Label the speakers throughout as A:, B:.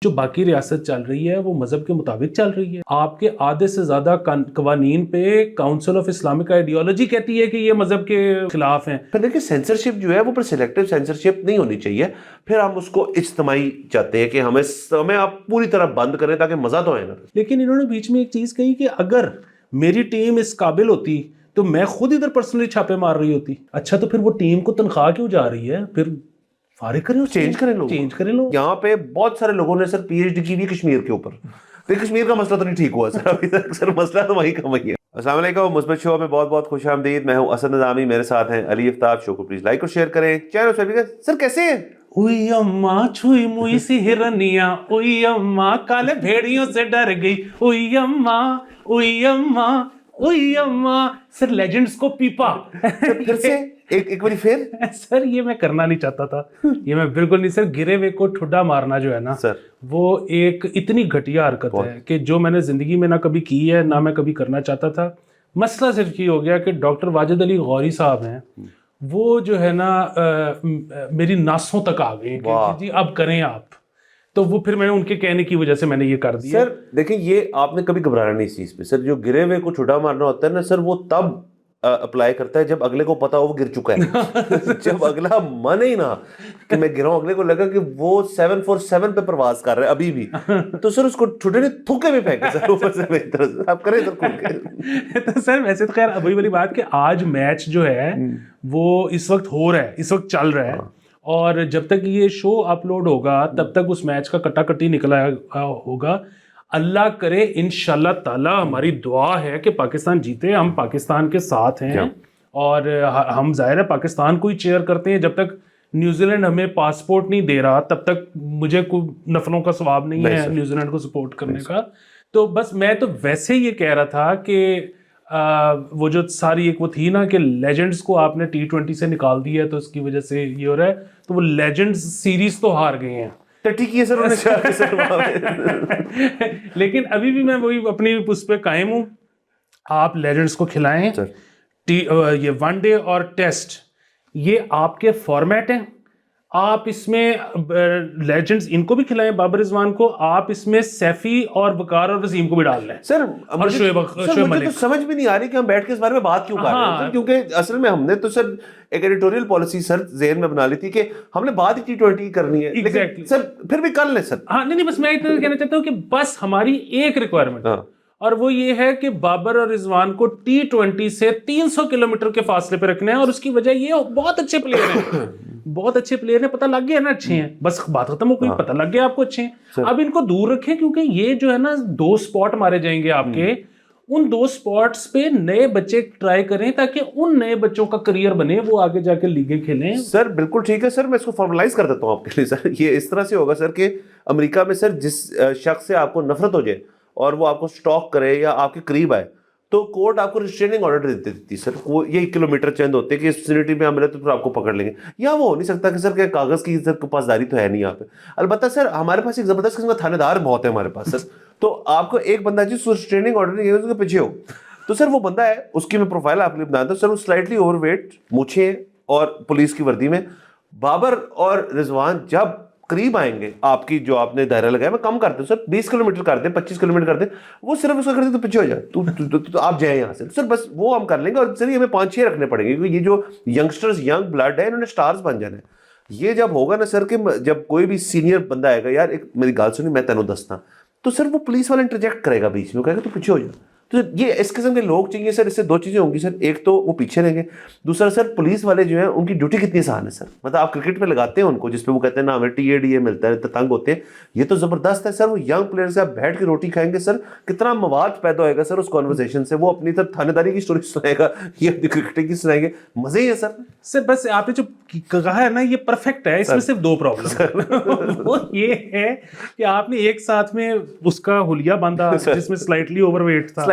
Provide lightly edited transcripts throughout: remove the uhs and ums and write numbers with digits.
A: جو باقی ریاست چل رہی ہے وہ مذہب کے مطابق چل رہی ہے. آپ کے آدھے سے زیادہ قوانین پہ کاؤنسل آف اسلامک آئیڈیالوجی کہتی ہے کہ یہ مذہب کے خلاف ہیں.
B: پھر دیکھیں سینسرشپ جو ہے وہ سلیکٹو سینسرشپ نہیں ہونی چاہیے. پھر ہم اس کو اجتماعی چاہتے ہیں کہ ہمیں آپ پوری طرح بند کریں تاکہ مزہ تو آئے نا.
A: لیکن انہوں نے بیچ میں ایک چیز کہی کہ اگر میری ٹیم اس قابل ہوتی تو میں خود ادھر پرسنلی چھاپے مار رہی ہوتی. اچھا تو پھر وہ ٹیم کو تنخواہ کیوں جا رہی ہے؟ پھر فارغ کریں,
B: چینج کریں لوگ. یہاں پہ بہت سارے لوگوں نے سر پی ایچ ڈی کی بھی کشمیر کے اوپر. کشمیر کا مسئلہ تو نہیں ٹھیک ہوا سر ابھی تک. سر مسئلہ تو وہیں کا وہیں ہے. السلام علیکم, مثبت شو میں بہت بہت خوش آمدید. میں ہوں اسد نظامی, میرے ساتھ ہیں علی افتاب. شو کو پلیز لائک اور شیئر کریں. چینل سر کیسے ہیں؟
A: اوئی اماں چھوئی موئی سی ہرنیاں, اوئی اماں کالے بھیڑیوں سے ڈر گئی, اوئی اماں اوئی اماں اوئی اماں. سر لیجنڈز کو پیپا.
B: پھر سے ایک بار پھر.
A: سر یہ میں کرنا نہیں چاہتا تھا, یہ میں بالکل نہیں. سر گرے ہوئے کو ٹھڈا مارنا جو ہے نا
B: سر,
A: وہ ایک اتنی گھٹیا حرکت ہے کہ جو میں نے زندگی میں نہ کبھی کی ہے نہ میں کبھی کرنا چاہتا تھا. مسئلہ صرف یہ ہو گیا کہ ڈاکٹر واجد علی غوری صاحب ہیں, وہ جو ہے نا میری ناسوں تک آ گئے کہ جی اب کریں آپ. تو وہ پھر میں نے ان کے کہنے کی وجہ سے میں نے یہ کر دیا.
B: سر دیکھیں یہ آپ نے کبھی گھبرانا نہیں اس چیز پہ. سر جو گرے ہوئے کو ٹھڈا مارنا ہوتا ہے نا سر, وہ تب اپلائی کرتا ہے جب اگلے کو پتا ہو وہ گر چکا ہے. جب اگلا مانے ہی نہ کہ میں گرا ہوں, اگلے کو لگا کہ وہ 747 پہ پرواز کر رہا ہے ابھی بھی, تو سر اس کو ٹھڈے نے تھوکے میں پھینکے. سر اوپر سے میری طرف سے آپ کریں سر کھول کے.
A: تو سر ویسے تو خیر وہی والی بات کہ آج میچ جو ہے وہ اس وقت ہو رہا ہے, اس وقت چل رہا ہے, اور جب تک یہ شو اپلوڈ ہوگا تب تک اس میچ کا کٹا کٹی نکلا ہوگا. اللہ کرے انشاءاللہ تعالی, ہماری دعا ہے کہ پاکستان جیتے. ہم پاکستان کے ساتھ ہیں اور ہم ظاہر ہے پاکستان کو ہی چیئر کرتے ہیں. جب تک نیوزی لینڈ ہمیں پاسپورٹ نہیں دے رہا تب تک مجھے کوئی نفلوں کا ثواب نہیں ہے نیوزی لینڈ کو سپورٹ کرنے کا. تو بس میں تو ویسے یہ کہہ رہا تھا کہ وہ جو ساری ایک وہ تھی نا کہ لیجنڈز کو آپ نے T20 سے نکال دیا ہے تو اس کی وجہ سے یہ ہو رہا ہے, تو وہ لیجنڈز سیریز تو ہار گئے ہیں.
B: ٹھیک ہے سر.
A: لیکن ابھی بھی میں وہی اپنی اس پہ قائم ہوں. آپ لیجنڈز کو کھلائیں. یہ ون ڈے اور ٹیسٹ یہ آپ کے فارمیٹ ہیں. آپ اس میں لیجنڈز ان کو بھی کھلائیں, بابر رضوان کو. آپ اس میں سیفی اور وقار اور وسیم کو بھی ڈال لیں.
B: سر
A: مجھے
B: تو سمجھ بھی نہیں آ رہی کہ ہم بیٹھ کے اس بارے میں بات کیوں کر رہے ہیں, کیونکہ اصل میں ہم نے تو سر ایک ایڈیٹوریل پالیسی سر ذہن میں بنا لی تھی کہ ہم نے بات ہی T20 کرنی ہے. لیکن سر پھر بھی کر لیں سر.
A: ہاں نہیں بس میں اتنا کہنا چاہتا ہوں کہ بس ہماری ایک ریکوائرمنٹ اور وہ یہ ہے کہ بابر اور رضوان کو T20 سے 300 کلومیٹر کے فاصلے پہ رکھنا ہے. اور اس کی وجہ یہ بہت اچھے پلیئر ہیں, بہت اچھے پلیئر ہیں, پتہ لگ گیا نا اچھے ہیں, بس بات ختم ہو گئی, پتہ لگ گیا آپ کو اچھے ہیں. اب ان کو دور رکھیں کیونکہ یہ جو ہے نا 2 سپاٹ مارے جائیں گے آپ کے. ان 2 سپاٹس پہ نئے بچے ٹرائی کریں تاکہ ان نئے بچوں کا کریئر بنے, وہ آگے جا کے لیگیں کھیلیں.
B: سر بالکل ٹھیک ہے سر, میں اس کو فارملائز کر دیتا ہوں آپ کے لیے. سر یہ اس طرح سے ہوگا سر کہ امریکہ میں سر جس شخص سے آپ کو نفرت ہو جائے اور وہ آپ کو سٹاک کرے یا آپ کے قریب آئے تو کورٹ آپ کو ریسٹریننگ آرڈر دے دیتی. سر وہ یہ کلومیٹر چند ہوتے ہیں کہ اس ویسینٹی میں ہم رہے تو پھر آپ کو پکڑ لیں گے. یا وہ ہو نہیں سکتا کہ سر کہ کاغذ کی سر پاسداری تو ہے نہیں یہاں پہ. البتہ سر ہمارے پاس ایک زبردست قسم کا تھانے دار بہت ہے ہمارے پاس سر. تو آپ کو ایک بندہ جس ریسٹریننگ آرڈر نہیں ہے اس کے پیچھے ہو تو سر وہ بندہ ہے, اس کی میں پروفائل آپ کے لیے بناتا ہوں. سر وہ سلائٹلی اوور ویٹ, مونچھیں اور پولیس کی وردی میں. بابر اور رضوان جب قریب آئیں گے آپ کی جو آپ نے دائرہ لگایا, میں کم کرتا ہوں سر 20 کلومیٹر کر دیں, 25 کلومیٹر کر دیں, وہ صرف اس کا کر دیں تو پیچھے ہو جائے تو آپ جائیں یہاں سے. سر بس وہ ہم کر لیں گے. اور سر یہ ہمیں 5-6 رکھنے پڑیں گے کیونکہ یہ جو ینگسٹرز ینگ بلڈ ہے انہوں نے سٹارز بن جانا ہے. یہ جب ہوگا نا سر کہ جب کوئی بھی سینئر بندہ آئے گا, یار ایک میری گال سنی میں تینوں دستا, تو سر وہ پولیس والا انٹرجیکٹ کرے گا بیچ میں, کہے گا تو پیچھے ہو جا. تو یہ اس قسم کے لوگ چاہیے سر. اس سے 2 چیزیں ہوں گی سر, ایک تو وہ پیچھے رہیں گے, دوسرا سر پولیس والے جو ہیں ان کی ڈیوٹی کتنی آسان ہے سر. مطلب آپ کرکٹ پہ لگاتے ہیں ان کو جس پہ وہ کہتے ہیں نا ہمیں TADA ملتا ہے, تنگ ہوتے ہیں. یہ تو زبردست ہے سر. وہ ینگ پلیئر سے آپ بیٹھ کے روٹی کھائیں گے سر, کتنا مواد پیدا ہوئے گا سر اس کانورسیشن سے. وہ اپنی طرف تھانے داری کی سٹوری سنائے گا, یہ اپنی کرکٹ کی سنائیں گے, مزے ہی ہے سر.
A: سر بس آپ نے جو کہا ہے نا یہ پرفیکٹ ہے. اس میں صرف 2 پرابلم وہ یہ ہے کہ آپ نے ایک ساتھ میں اس کا حلیہ باندھا جس میں سلائٹلی اوور ویٹ تھا,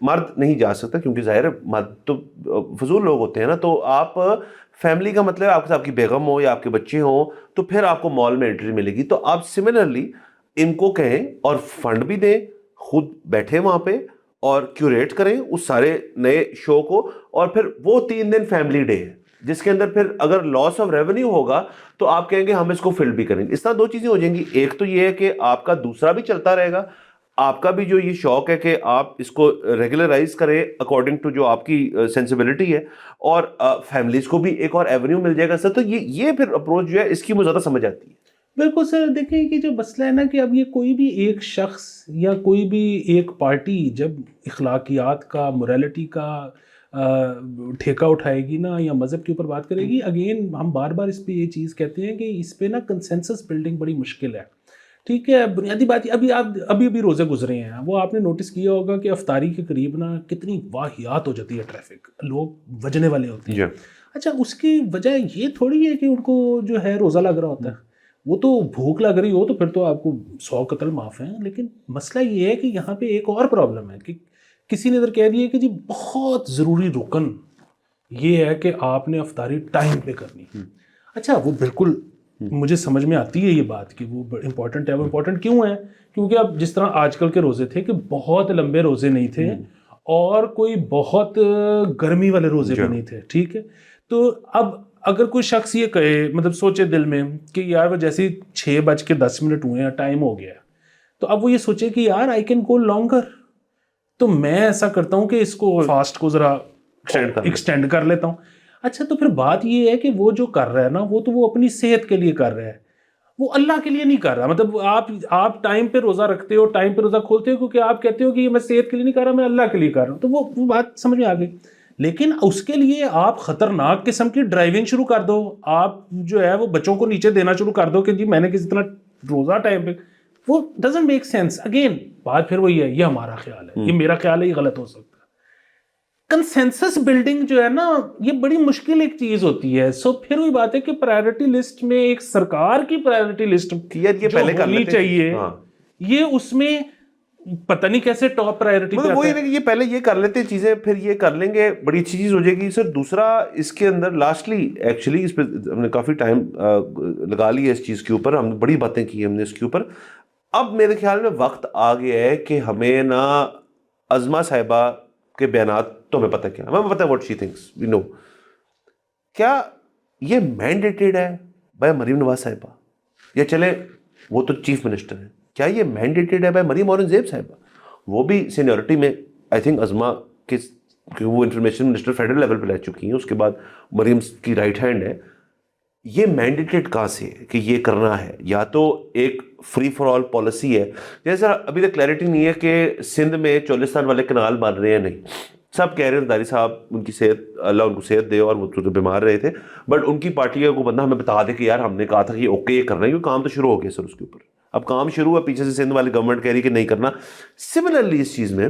B: مرد نہیں جا سکتا کیونکہ ظاہر ہے مرد تو فضول لوگ ہوتے ہیں نا. تو آپ فیملی کا مطلب آپ کے ساتھ آپ کی بیگم ہو یا آپ کے بچے ہوں تو پھر آپ کو مال میں انٹری ملے گی. تو آپ سملرلی ان کو کہیں اور فنڈ بھی دیں, خود بیٹھے وہاں پہ اور کیوریٹ کریں اس سارے نئے شو کو, اور پھر وہ 3 دن فیملی ڈے ہے جس کے اندر پھر اگر لاس آف ریونیو ہوگا تو آپ کہیں گے ہم اس کو فل بھی کریں گے. اس طرح 2 چیزیں ہو جائیں گی. ایک تو یہ ہے کہ آپ کا دوسرا بھی چلتا رہے گا, آپ کا بھی جو یہ شوق ہے کہ آپ اس کو ریگولرائز کریں اکارڈنگ ٹو جو آپ کی سینسیبلٹی ہے, اور فیملیز کو بھی ایک اور ایونیو مل جائے گا سر. تو یہ پھر اپروچ جو ہے اس کی مجھے زیادہ سمجھ آتی ہے.
A: بالکل سر. دیکھیں کہ جو مسئلہ ہے نا کہ اب یہ کوئی بھی ایک شخص یا کوئی بھی ایک پارٹی جب اخلاقیات کا موریلٹی کا ٹھیکہ اٹھائے گی نا یا مذہب کے اوپر بات کرے گی, اگین ہم بار بار اس پہ یہ چیز کہتے ہیں کہ اس پہ نا کنسنسس بلڈنگ بڑی مشکل ہے. ٹھیک ہے, بنیادی بات ابھی روزے گزرے ہیں, وہ آپ نے نوٹس کیا ہوگا کہ افطاری کے قریب نا کتنی واہیات ہو جاتی ہے, ٹریفک, لوگ وجنے والے ہوتے ہیں. اچھا, اس کی وجہ یہ تھوڑی ہے کہ ان کو جو ہے روزہ لگ رہا ہوتا ہے, وہ تو بھوک لگ رہی ہو تو پھر تو آپ کو 100 قتل معاف ہیں. لیکن مسئلہ یہ ہے کہ یہاں پہ ایک اور پرابلم ہے کہ کسی نے ادھر کہہ دیا کہ جی بہت ضروری رکن یہ ہے کہ آپ نے افطاری ٹائم پہ کرنی. اچھا, وہ بالکل مجھے سمجھ میں آتی ہے یہ بات کہ وہ امپورٹنٹ ہے. وہ امپورٹنٹ کیوں ہے؟ کیونکہ اب جس طرح آج کل کے روزے تھے کہ بہت لمبے روزے نہیں تھے اور کوئی بہت گرمی والے روزے بھی نہیں تھے. ٹھیک ہے, تو اب اگر کوئی شخص یہ کہے, مطلب سوچے دل میں کہ یار وہ جیسے 6:10 ہوئے ہیں, ٹائم ہو گیا, تو اب وہ یہ سوچے کہ یار آئی کین گو لانگر, تو میں ایسا کرتا ہوں کہ اس کو فاسٹ کو ذرا ایکسٹینڈ کر لیتا ہوں. اچھا, تو پھر بات یہ ہے کہ وہ جو کر رہا ہے نا وہ اپنی صحت کے لیے کر رہا ہے, وہ اللہ کے لیے نہیں کر رہا. مطلب آپ ٹائم پہ روزہ رکھتے ہو, ٹائم پہ روزہ کھولتے ہو کیونکہ آپ کہتے ہو کہ میں صحت کے لیے نہیں کر رہا, میں اللہ کے لیے کر رہا ہوں. تو وہ بات سمجھ میں آ گئی. لیکن اس کے لیے آپ خطرناک قسم کی ڈرائیونگ شروع کر دو, آپ جو ہے وہ بچوں کو نیچے دینا شروع کر دو کہ جی میں نے کسی طرح روزہ ٹائم پہ, وہ ڈزنٹ میک سینس. اگین بات پھر وہی ہے, یہ ہمارا خیال ہے, یہ میرا خیال ہے, یہ غلط ہو سکتا ہے. کنسنسس بلڈنگ جو ہے نا یہ بڑی مشکل ایک چیز ہوتی ہے. سو پھر وہی بات ہے کہ پرائیورٹی لسٹ میں ایک سرکار کی پرائیورٹی لسٹ ہونی چاہیے, یہ اس میں پتہ نہیں کیسے ٹاپ پرائیورٹی پہ
B: وہی ہے کہ یہ پہلے یہ کر لیتے چیزیں, پھر یہ کر لیں گے, بڑی اچھی چیز ہو جائے گی. سر دوسرا اس کے اندر لاسٹلی ایکچولی اس پہ ہم نے کافی ٹائم لگا لیا اس چیز کے اوپر, ہم نے بڑی باتیں کی ہم نے اس کے اوپر. اب میرے خیال میں وقت آ گیا ہے کہ ہمیں نا عظمہ صاحبہ کے بیانات تو ہمیں پتہ کیا, ہمیں پتہ واٹ شی تھنکس, وی نو, کیا یہ مینڈیٹڈ ہے بائی مریم نواز صاحبہ, یا چلے وہ تو چیف منسٹر ہیں, کیا یہ مینڈیٹڈ ہے بائی مریم اورنگزیب صاحبہ؟ وہ بھی سینیورٹی میں آئی تھنک عظمہ کے وہ انفارمیشن منسٹر فیڈرل لیول پہ رہ چکی ہیں, اس کے بعد مریم کی رائٹ ہینڈ ہے. یہ مینڈیٹڈ کہاں سے ہے کہ یہ کرنا ہے؟ یا تو ایک فری فار آل پالیسی ہے, جیسے ابھی تک کلیئرٹی نہیں ہے کہ سندھ میں چولستان والے کنال بن رہے ہیں, نہیں, سب کہہ رہے ہیں داری صاحب ان کی صحت, اللہ ان کو صحت دے, اور وہ تو بیمار رہے تھے, بٹ ان کی پارٹی کو بندہ ہمیں بتا دے کہ یار ہم نے کہا تھا کہ اوکے یہ کرنا ہے, کیونکہ کام تو شروع ہو گیا سر اس کے اوپر, اب کام شروع ہے, پیچھے سے سندھ والی گورنمنٹ کہہ رہی کہ نہیں کرنا. سملرلی اس چیز میں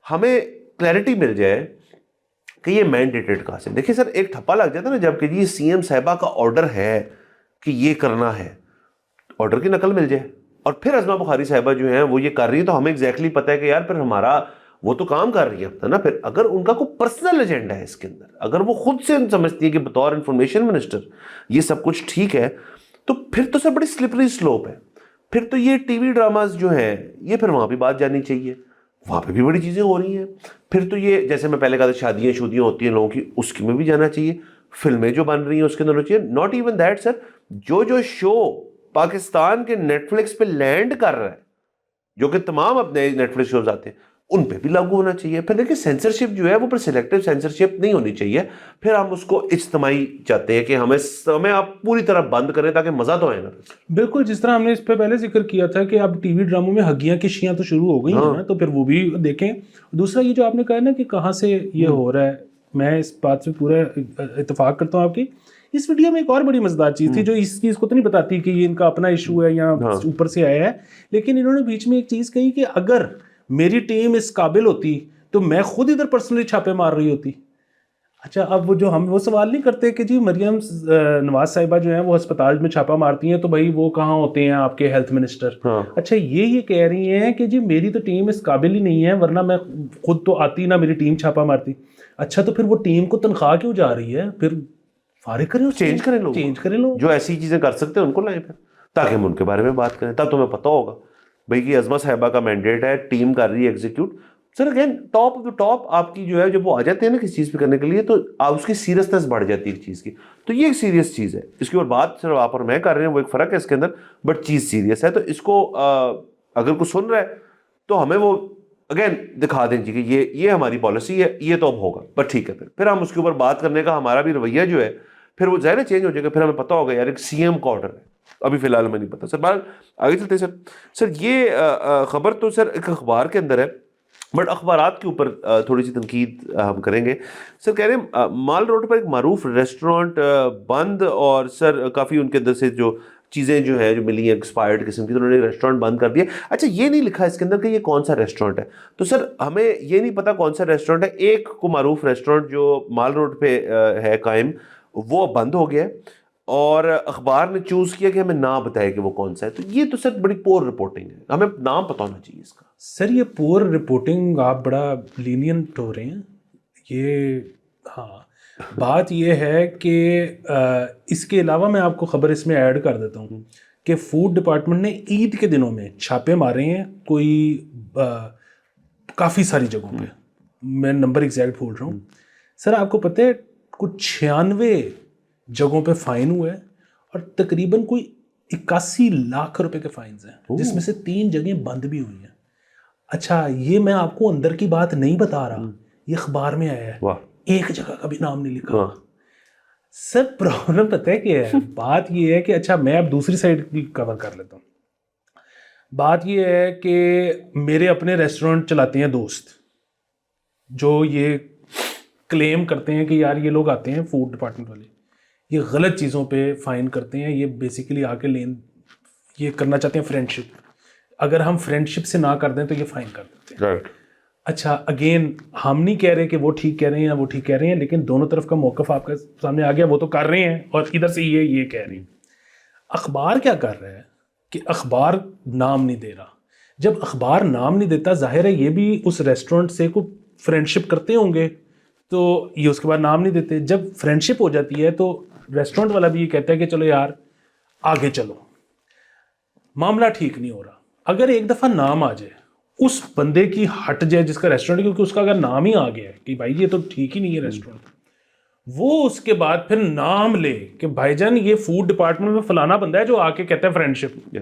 B: ہمیں کلیئرٹی مل جائے کہ یہ مینڈیٹڈ کہاں سے. دیکھیں سر ایک ٹھپا لگ جاتا ہے نا جب کہ یہ سی ایم صاحبہ کا آرڈر ہے کہ یہ کرنا ہے, آرڈر کی نقل مل جائے, اور پھر عظمہ بخاری صاحبہ جو ہیں وہ یہ کر رہی ہیں, تو ہمیں ایگزیکٹلی پتہ ہے کہ یار پھر ہمارا وہ تو کام کر رہی ہے نا. پھر اگر ان کا کوئی پرسنل ایجنڈا ہے اس کے اندر, اگر وہ خود سے سمجھتی ہے کہ بطور انفارمیشن منسٹر یہ سب کچھ ٹھیک ہے, تو پھر تو سر بڑی سلپری سلوپ ہے. پھر تو یہ ٹی وی ڈراماز جو ہیں یہ پھر وہاں بھی بات جانی چاہیے, وہاں پہ بھی بڑی چیزیں ہو رہی ہیں. پھر تو یہ جیسے میں پہلے کہا تھا شادیاں ہوتی ہیں لوگوں کی, اس میں بھی جانا چاہیے. فلمیں جو بن رہی ہیں اس کے اندر ہونا چاہیے. ناٹ ایون دیٹ سر, جو شو پاکستان کے نیٹ فلکس پہ لینڈ کر رہا ہے, جو کہ تمام اپنے نیٹ فلکس شوز آتے ہیں, ان پہ بھی لاگو ہونا چاہیے. پھر دیکھیں سینسرشپ جو ہے وہ پھر سلیکٹیو سینسرشپ نہیں ہونی چاہیے. پھر ہم اس کو اجتماعی چاہتے ہیں کہ ہمیں آپ پوری طرح بند کریں تاکہ مزہ تو آئے نا. بالکل,
A: جس طرح ہم نے اس پہ پہلے ذکر کیا تھا کہ اب ٹی وی ڈراموں میں ہگیاں کشیاں تو شروع ہو گئی ہیں نا, تو پھر وہ بھی دیکھیں. دوسرا یہ جو آپ نے کہا نا کہ کہاں سے یہ ہو رہا ہے, میں اس بات سے پورا اتفاق کرتا ہوں آپ کی. اس ویڈیو میں ایک اور بڑی مزیدار چیز تھی جو اس چیز کو تو نہیں بتاتی کہ یہ ان کا اپنا ایشو ہے یا اوپر سے آیا ہے, لیکن انہوں نے بیچ میں ایک چیز کہی کہ اگر میری ٹیم اس قابل ہوتی تو میں خود ادھر پرسنلی چھاپے مار رہی ہوتی. اچھا اب وہ جو ہم وہ سوال نہیں کرتے کہ جی مریم نواز صاحبہ جو ہیں وہ ہسپتال میں چھاپا مارتی ہیں تو بھائی وہ کہاں ہوتے ہیں آپ کے ہیلتھ منسٹر؟ اچھا یہ کہہ رہی ہیں کہ جی میری تو ٹیم اس قابل ہی نہیں ہے ورنہ میں خود تو آتی نہ میری ٹیم چھاپا مارتی. اچھا تو پھر وہ ٹیم کو تنخواہ کیوں جا رہی ہے؟ پھر فارغ کریں،
B: چینج کریں لوگ جو ایسی چیزیں کر سکتے ہیں ان کو لائیں پھر، تاکہ ہم ان کے بارے میں بات کریں. تب تمہیں پتہ ہوگا بھائی کہ عظمت صاحبہ کا مینڈیٹ ہے، ٹیم کر رہی ہے execute. Sir again top of the top آپ کی جو ہے جب وہ آ جاتے ہیں نا کسی چیز پہ کرنے کے لیے تو آپ اس کی سیریسنس بڑھ جاتی ہے ایک چیز کی. تو یہ ایک سیریس چیز ہے، اس کے اوپر بات صرف آپ اور میں کر رہے ہیں، وہ ایک فرق ہے اس کے اندر، بٹ چیز سیریس ہے. تو اس کو اگر کوئی سن رہا ہے تو ہمیں وہ اگین دکھا دیں جی کہ یہ ہماری پالیسی ہے، یہ تو اب ہوگا، بٹ ٹھیک ہے پھر ہم اس کے اوپر بات کرنے کا ہمارا بھی رویہ جو ہے پھر وہ ظاہر چینج ہو جائے گا. پھر ہمیں پتہ ہوگا یار ایک سی ایم کا آرڈر ہے، ابھی فی الحال ہمیں نہیں پتا. سر بات آگے چلتے ہیں. سر یہ خبر تو سر ایک اخبار کے اندر ہے، بٹ اخبارات کے اوپر تھوڑی سی تنقید ہم کریں گے. سر کہہ رہے ہیں مال روڈ پر ایک معروف ریسٹورینٹ بند، اور سر کافی ان کے اندر سے جو چیزیں جو ہے جو ملی ہیں ایکسپائرڈ قسم کی، تو انہوں نے ریسٹورینٹ بند کر دیا. اچھا یہ نہیں لکھا اس کے اندر کہ یہ کون سا ریسٹورینٹ ہے، تو سر ہمیں یہ نہیں پتا کون سا ریسٹورینٹ ہے. ایک کو معروف ریسٹورینٹ جو مال روڈ پہ ہے قائم وہ بند ہو گیا ہے، اور اخبار نے چوز کیا کہ ہمیں نام بتائے کہ وہ کون سا ہے. تو یہ تو سر بڑی پور رپورٹنگ ہے، ہمیں نام پتہ ہونا چاہیے اس کا.
A: سر یہ پور رپورٹنگ آپ بڑا لینینٹ ہو رہے ہیں. یہ ہاں بات یہ ہے کہ اس کے علاوہ میں آپ کو خبر اس میں ایڈ کر دیتا ہوں کہ فوڈ ڈپارٹمنٹ نے عید کے دنوں میں چھاپے مارے ہیں کوئی کافی ساری جگہوں پہ، میں نمبر ایگزیکٹ بھول رہا ہوں. سر آپ کو پتہ ہے کچھ 96 جگہوں پہ فائن ہوا ہے اور تقریباً کوئی 81 لاکھ روپے کے فائنز ہیں، جس میں سے 3 جگہیں بند بھی ہوئی ہیں. اچھا یہ میں آپ کو اندر کی بات نہیں بتا رہا، یہ اخبار میں آیا ہے، ایک جگہ کا بھی نام نہیں لکھا. سر پرابلم پتہ ہے کیا ہے؟ بات یہ ہے کہ اچھا میں اب دوسری سائڈ بھی کور کر لیتا ہوں. بات یہ ہے کہ میرے اپنے ریسٹورنٹ چلاتے ہیں دوست جو یہ کلیم کرتے ہیں کہ یار یہ لوگ آتے ہیں فوڈ ڈپارٹمنٹ والے، یہ غلط چیزوں پہ فائن کرتے ہیں، یہ بیسیکلی آ کے یہ کرنا چاہتے ہیں فرینڈ شپ، اگر ہم فرینڈ شپ سے نہ کر دیں تو یہ فائن کر دیتے ہیں. اچھا اگین ہم نہیں کہہ رہے کہ وہ ٹھیک کہہ رہے ہیں یا وہ ٹھیک کہہ رہے ہیں، لیکن دونوں طرف کا موقف آپ کے سامنے آ گیا. وہ تو کر رہے ہیں اور ادھر سے یہ کہہ رہے ہیں. اخبار کیا کر رہا ہے کہ اخبار نام نہیں دے رہا. جب اخبار نام نہیں دیتا ظاہر ہے یہ بھی اس ریسٹورنٹ سے کوئی فرینڈ شپ کرتے ہوں گے تو یہ اس کے بعد نام نہیں دیتے. جب فرینڈ شپ ہو جاتی ہے تو ریسٹورنٹ والا بھی یہ کہتا ہے کہ چلو یار آگے چلو. معاملہ ٹھیک نہیں ہو رہا. اگر ایک دفعہ نام آ جائے اس بندے کی ہٹ جائے جس کا ریسٹورنٹ، کیونکہ اس کا اگر نام ہی آ گیا ہے کہ بھائی یہ تو ٹھیک ہی نہیں ہے ریسٹورنٹ، وہ اس کے بعد پھر نام لے کہ بھائی جان یہ فوڈ ڈپارٹمنٹ میں فلانا بندہ ہے جو آ کے کہتا ہے فرینڈ شپ.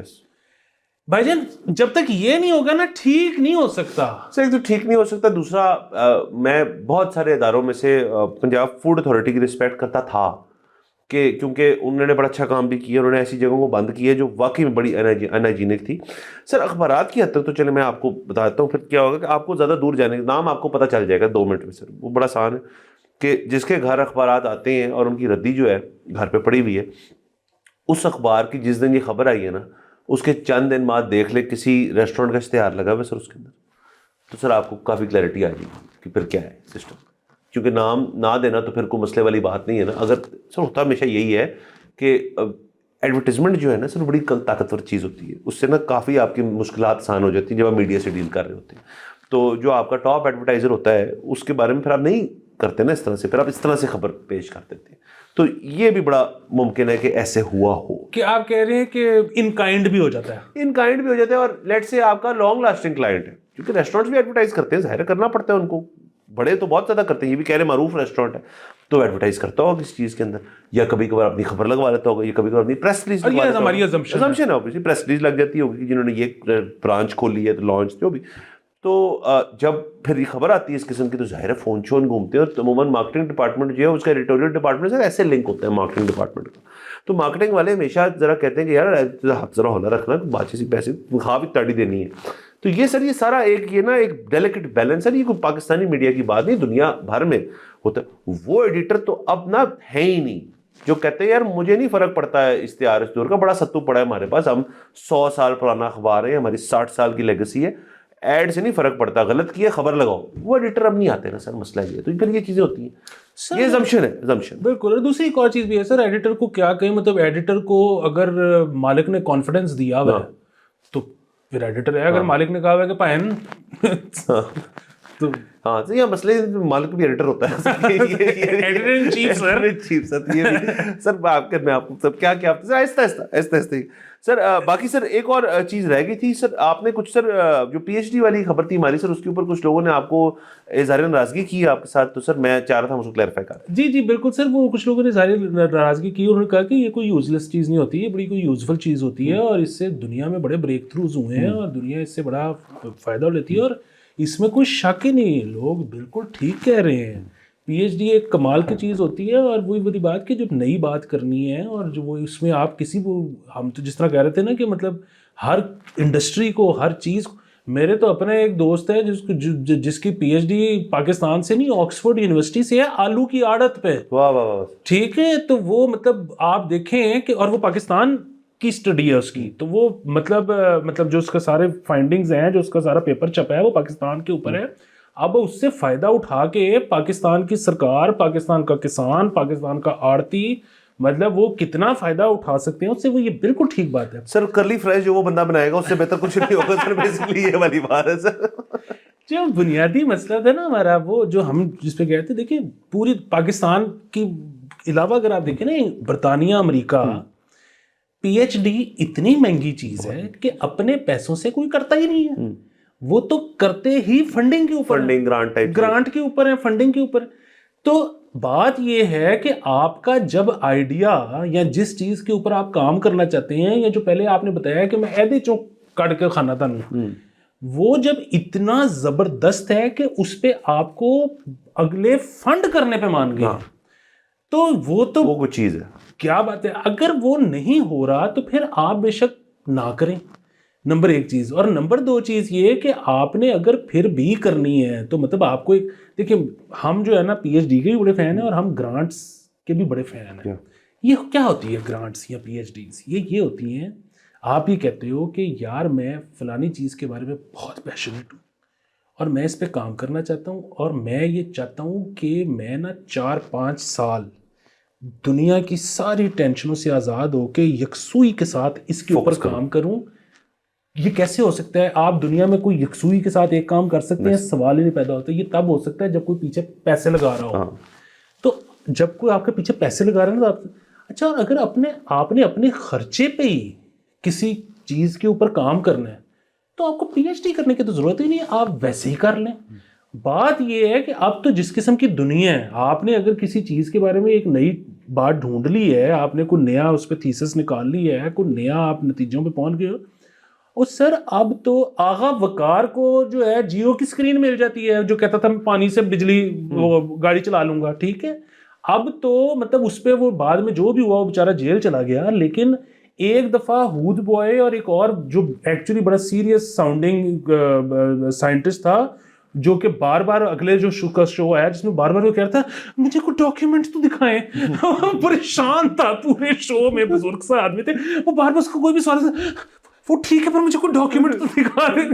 A: بھائی جان جب تک یہ نہیں ہوگا نا ٹھیک نہیں ہو سکتا.
B: سر ایک تو ٹھیک نہیں ہو سکتا. دوسرا میں بہت سارے اداروں میں سے پنجاب فوڈ اتھارٹی کی رسپیکٹ کرتا تھا کہ کیونکہ انہوں نے بڑا اچھا کام بھی کیا، انہوں نے ایسی جگہوں کو بند کیا جو واقعی میں بڑی انہائجینک تھی. سر اخبارات کی حد تک تو چلے میں آپ کو بتاتا ہوں، پھر کیا ہوگا کہ آپ کو زیادہ دور جانے کا نام آپ کو پتہ چل جائے گا 2 منٹ میں. سر وہ بڑا آسان ہے کہ جس کے گھر اخبارات آتے ہیں اور ان کی ردی جو ہے گھر پہ پڑی ہوئی ہے، اس اخبار کی جس دن یہ خبر آئی ہے نا اس کے چند دن بعد دیکھ لے کسی ریسٹورنٹ کا اشتہار لگا ہوا ہے سر اس کے اندر، تو سر آپ کو کافی کلیئرٹی آ جائے گی کہ پھر کیا ہے سسٹم. کیونکہ نام نہ دینا تو پھر کوئی مسئلے والی بات نہیں ہے نا. اگر سر ہوتا ہمیشہ یہی ہے کہ ایڈورٹیزمنٹ جو ہے نا سر بڑی طاقتور چیز ہوتی ہے، اس سے نا کافی آپ کی مشکلات آسان ہو جاتی ہیں جب آپ میڈیا سے ڈیل کر رہے ہوتے ہیں. تو جو آپ کا ٹاپ ایڈورٹائزر ہوتا ہے اس کے بارے میں پھر آپ نہیں کرتے نا اس طرح سے، پھر آپ اس طرح سے خبر پیش کر دیتے ہیں. تو یہ بھی بڑا ممکن ہے کہ ایسے ہوا ہو
A: کہ آپ کہہ رہے ہیں کہ ان کائنڈ بھی ہو جاتا ہے.
B: ان کائنڈ بھی ہو جاتا ہے، اور لیٹ سے آپ کا لانگ لاسٹنگ کلائنٹ ہے، کیونکہ ریسٹورینٹس بھی ایڈورٹائز کرتے ہیں، ظاہر کرنا پڑتا ہے ان کو. بڑے تو بہت زیادہ کرتے ہیں، یہ بھی کہہ رہے معروف ریسٹورینٹ ہے تو ایڈورٹائز کرتا ہوگا کسی چیز کے اندر، یا کبھی کبھار اپنی خبر لگوا لیتا ہوگا، یا کبھی کبھار اپنی پریس ریلیز لگوا لیتا ہوگا. assumption ہے obviously، پریس ریلیز لگ جاتی ہوگی کہ جنہوں نے یہ برانچ کھولی ہے تو لانچ جو بھی. تو جب پھر یہ خبر آتی ہے اس قسم کی تو ظاہر ہے فون شون گھومتے ہیں، اور عموماً مارکیٹنگ ڈپارٹمنٹ جو ہے اس کا ایڈیٹوریل ڈپارٹمنٹ سے ایسے لنک ہوتا ہے مارکیٹنگ ڈپارٹمنٹ کا. تو مارکیٹنگ والے ہمیشہ ذرا کہتے ہیں کہ یار ہاتھ ذرا ہونا رکھنا، باقی سی پیسے تنخواہ بھی تاڑی دینی ہے. تو یہ سر یہ سارا ایک یہ نا ایک ڈیلیکیٹ بیلنس ہے. یہ کوئی پاکستانی میڈیا کی بات نہیں، دنیا بھر میں ہوتا ہے. وہ ایڈیٹر تو اب نا ہے ہی نہیں جو کہتے ہیں یار مجھے نہیں فرق پڑتا ہے اشتہار اس دور کا، بڑا ستو پڑا ہے ہمارے پاس، ہم 100 سال پرانا اخبار ہے، ہماری 60 سال کی لیگسی ہے، ایڈ سے نہیں فرق پڑتا، غلط کیے خبر لگاؤ. وہ ایڈیٹر اب نہیں آتے نا سر، مسئلہ یہ ہے. تو پھر یہ چیزیں ہوتی ہیں. یہ assumption ہے assumption.
A: بالکل. اور دوسری ایک اور چیز بھی ہے سر, ایڈیٹر کو کیا کہیں, مطلب ایڈیٹر کو اگر مالک نے کانفیڈنس دیا ہوا ہے تو پھر ایڈیٹر ہے, اگر مالک نے کہا ہوا ہے کہ پائن تو
B: ہاں تو یہ مسئلے مالک بھی ایڈیٹر ہوتا ہے,
A: editor in chief sir.
B: Chief sir یہ سر میں آپ کو سب کیا کیا آہستہ آہستہ سر. باقی سر ایک اور چیز رہ گئی تھی سر, آپ نے کچھ سر جو پی ایچ ڈی والی خبر تھی ہماری سر, اس کے اوپر کچھ لوگوں نے آپ کو اظہار ناراضگی کی آپ کے ساتھ, تو سر میں چاہ رہا تھا اس کو کلیریفائی کریں.
A: جی بالکل سر, وہ کچھ لوگوں نے اظہار ناراضگی کی, انہوں نے کہا کہ یہ کوئی یوز لیس چیز نہیں ہوتی, یہ بڑی کوئی یوزفل چیز ہوتی ہے, اور اس سے دنیا میں بڑے بریک تھروز ہوئے ہیں, اور دنیا اس سے بڑا فائدہ لیتی ہے, اور اس میں کوئی شک ہی نہیں. لوگ بالکل ٹھیک کہہ رہے ہیں, پی ایچ ڈی ایک کمال کی چیز ہوتی ہے, اور وہی بڑی بات کہ جب نئی بات کرنی ہے, اور جو وہ اس میں آپ کسی کو, ہم تو جس طرح کہہ رہے تھے نا کہ مطلب ہر انڈسٹری کو, ہر چیز کو, میرے تو اپنے ایک دوست ہے جس کی پی ایچ ڈی پاکستان سے نہیں آکسفورڈ یونیورسٹی سے ہے, آلو کی آڑت پہ.
B: واہ واہ واہ.
A: ٹھیک ہے, تو وہ مطلب آپ دیکھیں کہ, اور وہ پاکستان کی اسٹڈی ہے اس کی, تو وہ مطلب جو اس کا سارے فائنڈنگز ہیں, جو اس کا سارا پیپر چھپا ہے وہ پاکستان کے اوپر ہے. اب اس سے فائدہ اٹھا کے پاکستان کی سرکار, پاکستان کا کسان, پاکستان کا آڑتی, مطلب وہ کتنا فائدہ اٹھا سکتے ہیں اس سے, وہ یہ بالکل ٹھیک بات ہے
B: سر. کرلی فرائز جو وہ بندہ بنائے گا اس سے بہتر کچھ نہیں ہوگا سر, بیسیکلی یہ والی بات ہے سر.
A: جو بنیادی مسئلہ تھا نا ہمارا, وہ جو ہم جس پہ گئے تھے, دیکھیں پوری پاکستان کی علاوہ اگر آپ دیکھیں نا, برطانیہ, امریکہ, پی ایچ ڈی اتنی مہنگی چیز ہے کہ اپنے پیسوں سے کوئی کرتا ہی نہیں ہے, وہ تو کرتے ہی فنڈنگ کے اوپر,
B: فنڈنگ
A: گرانٹ کے اوپر ہے, فنڈنگ کے اوپر. تو بات یہ ہے کہ آپ کا جب آئیڈیا یا جس چیز کے اوپر آپ کام کرنا چاہتے ہیں, یا جو پہلے آپ نے بتایا کہ میں ایدے چوں کٹ کے کھانا تھا, وہ جب اتنا زبردست ہے کہ اس پہ آپ کو اگلے فنڈ کرنے پہ مان گئے, تو وہ
B: کچھ چیز ہے.
A: کیا بات ہے. اگر وہ نہیں ہو رہا تو پھر آپ بے شک نہ کریں, نمبر ایک چیز. اور نمبر دو چیز یہ کہ آپ نے اگر پھر بھی کرنی ہے تو مطلب آپ کو ایک, دیکھیں ہم جو ہے نا پی ایچ ڈی کے بھی بڑے فین ہیں, اور ہم گرانٹس کے بھی بڑے فین ہیں. یہ کیا ہوتی ہے گرانٹس یا پی ایچ ڈیز؟ یہ ہوتی ہیں, آپ یہ کہتے ہو کہ یار میں فلانی چیز کے بارے میں بہت پیشنیٹ ہوں, اور میں اس پہ کام کرنا چاہتا ہوں, اور میں یہ چاہتا ہوں کہ میں نا 4-5 سال دنیا کی ساری ٹینشنوں سے آزاد ہو کے یکسوئی کے ساتھ اس کے اوپر کام کروں. یہ کیسے ہو سکتا ہے؟ آپ دنیا میں کوئی یکسوئی کے ساتھ ایک کام کر سکتے ہیں, سوال ہی نہیں پیدا ہوتا. یہ تب ہو سکتا ہے جب کوئی پیچھے پیسے لگا رہا ہو. تو جب کوئی آپ کے پیچھے پیسے لگا رہا ہے نا, تو اچھا, اگر آپ نے اپنے خرچے پہ ہی کسی چیز کے اوپر کام کرنا ہے تو آپ کو پی ایچ ڈی کرنے کی تو ضرورت ہی نہیں ہے, آپ ویسے ہی کر لیں. بات یہ ہے کہ اب تو جس قسم کی دنیا ہے, آپ نے اگر کسی چیز کے بارے میں ایک نئی بات ڈھونڈ لی ہے, آپ نے کوئی نیا اس پہ تھیسس نکال لی ہے, کوئی نیا آپ نتیجوں پہ پہنچ گئے ہو, اور سر اب تو آغا وقار کو جو ہے جیو کی سکرین مل جاتی ہے, جو کہتا تھا میں پانی سے بجلی گاڑی چلا لوں گا. ٹھیک ہے, اب تو مطلب اس پہ وہ بعد میں جو بھی ہوا وہ بیچارہ جیل چلا گیا. لیکن ایک دفعہ ہود بوائے اور ایک اور جو ایکچولی بڑا سیریس ساؤنڈنگ سائنٹسٹ تھا, جو کہ بار بار اگلے جو شو آیا جس میں بار بار وہ کہہ رہا تھا مجھے کوئی ڈاکیومنٹ تو دکھائیں, پریشان تھا پورے شو میں, بزرگ سا آدمی تھے, وہ بار بار اس کو کوئی بھی سوال, وہ ٹھیک ہے پر مجھے کوئی ڈاکیومنٹ تو دکھا دیں.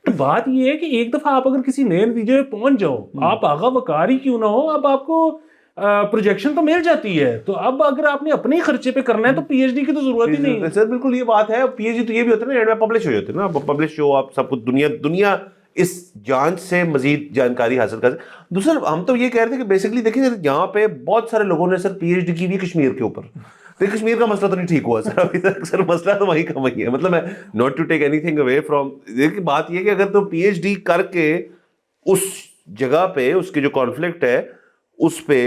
A: تو بات یہ ہے کہ ایک دفعہ آپ اگر کسی نئے نتیجے میں پہنچ جاؤ, آپ آغا وقار ہی کیوں نہ ہو, اب آپ کو پروجیکشن تو مل جاتی ہے. تو اب اگر آپ نے اپنے خرچے پہ کرنا ہے تو پی ایچ ڈی کی تو ضرورت ہی نہیں ہے.
B: سر بالکل یہ بات ہے. پی ایچ ڈی تو یہ بھی ہوتا ہے نا, پبلش ہو جاتے ہیں نا, پبلش ہو, آپ سب کچھ دنیا اس جانچ سے مزید جانکاری حاصل کر سکتے. دوسرا ہم تو یہ کہہ رہے تھے کہ بیسکلی دیکھیں یہاں پہ بہت سارے لوگوں نے سر پی ایچ ڈی کی بھی کشمیر کے اوپر. کشمیر کا مسئلہ تو نہیں ٹھیک ہوا سر ابھی تک, سر مسئلہ تو وہیں کا وہیں ہے. مطلب میں not to take anything away from, لیکن بات یہ کہ اگر تو پی ایچ ڈی کر کے اس جگہ پہ اس کی جو کانفلکٹ ہے اس پہ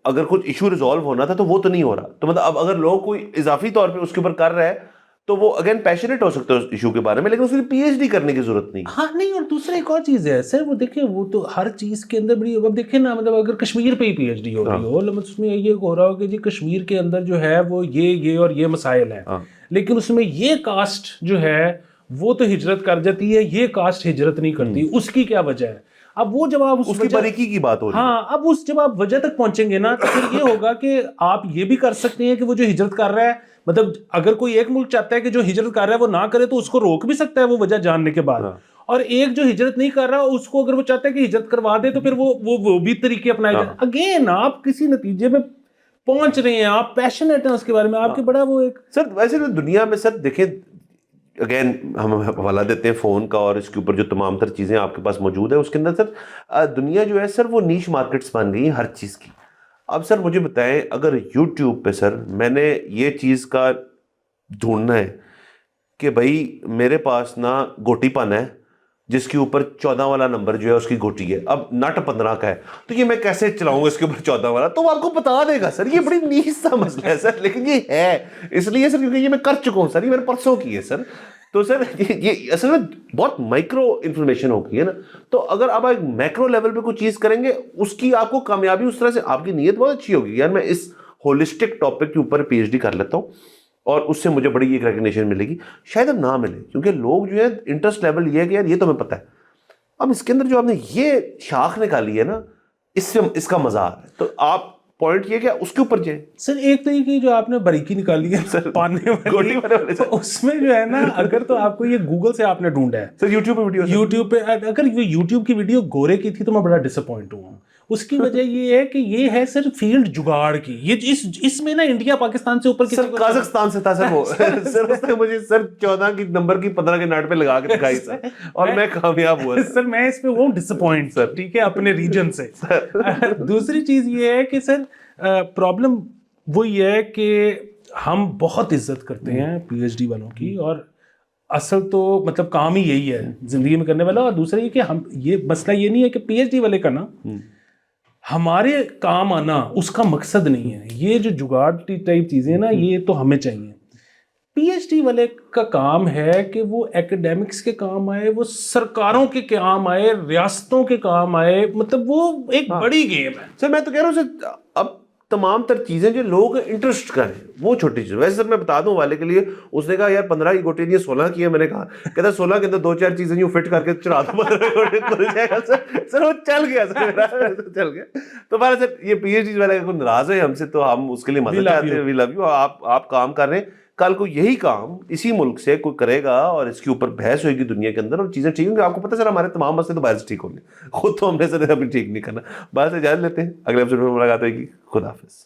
B: اگر کچھ ایشو ریزالو ہونا تھا تو وہ تو نہیں ہو رہا. تو مطلب اب اگر لوگ کوئی اضافی طور پہ اس کے اوپر کر رہا ہے تو وہ اگین پیشنیٹ ہو سکتا ہے اس ایشو کے بارے میں, لیکن اس کے لیے پی ایچ ڈی کرنے کی ضرورت نہیں.
A: ہاں نہیں, اور دوسرا ایک اور چیز ہے سر, وہ دیکھیں وہ تو ہر چیز کے اندر بڑی, اب دیکھیں نا, مطلب اگر کشمیر پہ ہی پی ایچ ڈی ہو رہی ہو, مطلب اس میں یہ ہو رہا ہو کہ جی کشمیر کے اندر جو ہے وہ یہ اور یہ مسائل ہیں, لیکن اس میں یہ کاسٹ جو ہے وہ تو ہجرت کر جاتی ہے, یہ کاسٹ ہجرت نہیں کرتی, اس کی کیا وجہ ہے؟ اب وہ جب آپ
B: اس کی باریکی کی بات ہو رہی ہے.
A: ہاں, اب اس جب آپ وجہ تک پہنچیں گے نا تو پھر یہ ہوگا کہ آپ یہ بھی کر سکتے ہیں کہ وہ جو ہجرت کر رہا ہے, مطلب اگر کوئی ایک ملک چاہتا ہے کہ جو ہجرت کر رہا ہے وہ نہ کرے تو اس کو روک بھی سکتا ہے وہ وجہ جاننے کے بعد, اور ایک جو ہجرت نہیں کر رہا اس کو اگر وہ چاہتا ہے کہ ہجرت کروا دے تو پھر وہ بھی طریقے اپنائے جائیں. اگین آپ کسی نتیجے میں پہنچ رہے ہیں, آپ پیشنیٹ ہیں اس کے بارے میں, آپ کے بڑا وہ ایک
B: سر ویسے دنیا میں سر دیکھیں اگین ہم حوالہ دیتے ہیں فون کا اور اس کے اوپر جو تمام تر چیزیں آپ کے پاس موجود ہیں اس کے اندر سر دنیا جو ہے سر وہ نیش مارکیٹس بن گئی ہیں ہر چیز کی. اب سر مجھے بتائیں اگر یوٹیوب پہ سر میں نے یہ چیز کا ڈھونڈنا ہے کہ بھائی میرے پاس نا گوٹی پن ہے جس کے اوپر 14 والا نمبر جو ہے اس کی گوٹی ہے, اب نٹ 15 کا ہے, تو یہ میں کیسے چلاؤں گا اس کے اوپر 14 والا, تو وہ آپ کو بتا دے گا. سر یہ بڑی نیچ سا مسئلہ ہے سر, لیکن یہ ہے اس لیے سر کیونکہ یہ میں کر چکا ہوں سر, یہ میرے پرسوں کی ہے سر. تو سر یہ اصل میں بہت مائکرو انفارمیشن ہوگی ہے نا, تو اگر آپ ایک میکرو لیول پہ کوئی چیز کریں گے اس کی آپ کو کامیابی اس طرح سے, آپ کی نیت بہت اچھی ہوگی یار میں اس ہولسٹک ٹاپک کے اوپر پی ایچ ڈی کر لیتا ہوں اور اس سے مجھے بڑی ایک ریکگنیشن ملے گی. شاید اب نہ ملے کیونکہ لوگ جو ہے انٹرسٹ لیول یہ ہے کہ یار یہ تو ہمیں پتہ ہے. اب اس کے اندر جو آپ نے یہ شاخ نکالی ہے نا اس سے اس کا مزہ آ رہا ہے, تو آپ پوائنٹ یہ کہ اس کے اوپر جائیں.
A: سر ایک طریقے جو آپ نے باریکی نکالی ہے پانے والی, اس میں جو ہے نا اگر تو آپ کو یہ گوگل سے آپ نے ڈھونڈا ہے
B: سر یوٹیوب پہ ویڈیو,
A: یوٹیوب پہ اگر یہ یوٹیوب کی ویڈیو گورے کی تھی تو میں بڑا ڈس اپوائنٹ ہوا ہوں. اس کی وجہ یہ ہے کہ یہ ہے سر فیلڈ جگاڑ کی, یہ اس میں نا انڈیا پاکستان سے اوپر
B: سر قازقستان سے تھا سر وہ سر اس نے مجھے سر 14 کی نمبر کی 15 کے ناٹ پہ لگا کے دکھائی سر اور میں کامیاب ہوا
A: سر. میں اس پہ ہوں ڈس اپوائنٹ سر, ٹھیک ہے, اپنے ریجن سے. دوسری چیز یہ ہے کہ سر پرابلم وہ یہ ہے کہ ہم بہت عزت کرتے ہیں پی ایچ ڈی والوں کی, اور اصل تو مطلب کام ہی یہی ہے زندگی میں کرنے والا. اور دوسرا یہ کہ ہم یہ مسئلہ یہ نہیں ہے کہ پی ایچ ڈی والے کا نا ہمارے کام آنا اس کا مقصد نہیں ہے. یہ جو جگاڑ ٹائپ چیزیں نا یہ تو ہمیں چاہیے. پی ایچ ڈی والے کا کام ہے کہ وہ ایکیڈیمکس کے کام آئے, وہ سرکاروں کے کام آئے, ریاستوں کے کام آئے, مطلب وہ ایک بڑی گیم ہے.
B: سر میں تو کہہ رہا ہوں سر اب تمام تر چیزیں جو لوگ انٹرسٹ کریں وہ چھوٹی چیز. ویسے سر میں بتا دوں والے کے لیے, اس نے کہا یار 15 کی گوٹی نہیں 16 کی ہے. میں نے کہا کہتا 16 کے اندر 2-4 چیزیں یوں فٹ کر کے چڑھا دو 15 گوٹی کھل جائے گا. سر وہ چل گیا سر چل گیا. تو بارہ سر یہ پی ایچ ڈی والے کوئی ناراض ہے ہم سے تو ہم اس کے لیے مدد چاہتے ہیں. وی لو یو. آپ کام کر رہے ہیں, کل کو یہی کام اسی ملک سے کوئی کرے گا اور اس کے اوپر بحث ہوئے گی دنیا کے اندر اور چیزیں ٹھیک ہوں گی. آپ کو پتہ سر ہمارے تمام مسئلے تو باہر سے ٹھیک ہوں گے, خود تو ہم نے سر ابھی ٹھیک نہیں کرنا. باہر سے اجازت لیتے ہیں, اگلے ایپیسوڈ میں ملاقات ہوگی. خدا حافظ.